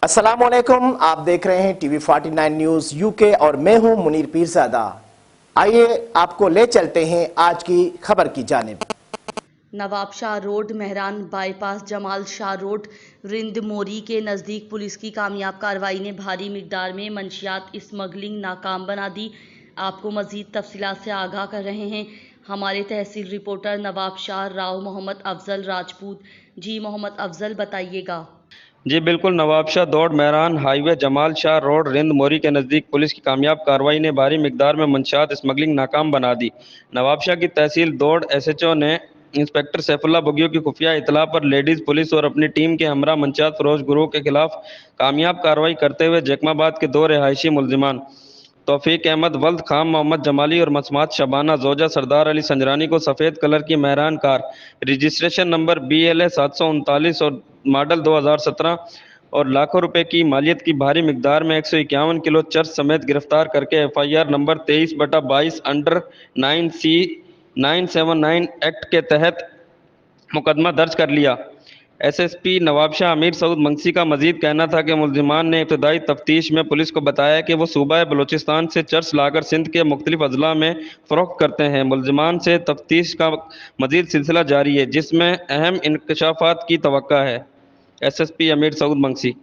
अस्सलामुअलैकुम, आप देख रहे हैं टीवी 49 न्यूज यूके और मैं हूं मुनीर पीरज़ादा। आइए आपको ले चलते हैं आज की खबर की जानिब। Nawab Shah road, Mehran bypass, Jamal Shah road, Rind Mori के नज़दीक पुलिस की कामयाब कार्रवाई ने भारी मिकदार में मंशियात स्मगलिंग नाकाम बना दी। आपको मज़ीद तफसीलात से आगाह कर रहे हैं हमारे तहसील रिपोर्टर नवाब शाह राव मोहम्मद अफजल राजपूत। जी मोहम्मद अफजल, बताइएगा। जी बिल्कुल, नवाब शाह दौड़ मेहरान हाईवे जमाल शाह रोड रिंद मोरी के नज़दीक पुलिस की कामयाब कार्रवाई ने भारी मिकदार में मंशियात स्मगलिंग नाकाम बना दी। नवाब शाह की तहसील दौड़ एसएचओ ने इंस्पेक्टर सैफुल्लाह बुगियो की खुफिया इतला पर लेडीज़ पुलिस और अपनी टीम के हमरा मंशियात फरोश गुरोह के खिलाफ कामयाब कार्रवाई करते हुए जैकमाबाद के दो रिहायशी मुलजिमान तौफीक अहमद वल्द खान मोहम्मद जमाली और मसमात शबाना जोजा सरदार अली संजरानी को सफ़ेद कलर की Mehran car registration number BLA 739 और मॉडल 2017 और लाखों रुपए की मालियत की भारी मिकदार में 151 किलो चर्च समेत गिरफ्तार करके FIR number 23/22 under 9C 979 act के तहत मुकदमा दर्ज कर लिया। SSP नवाब शाह अमीर सऊद मंगसी का मजीद कहना था कि मुलजिमान ने इब्तदाई तफ्तीश में पुलिस को बताया कि वो सूबा बलूचिस्तान से चर्च लाकर सिंध के मुख्तलिफ अजला में फ़रोख्त करते हैं। मुलजिमान से तफ्तीश का मजीद सिलसिला जारी है जिसमें अहम इंकशाफात की तवक्का है। SSP अमीर सऊद मंगसी।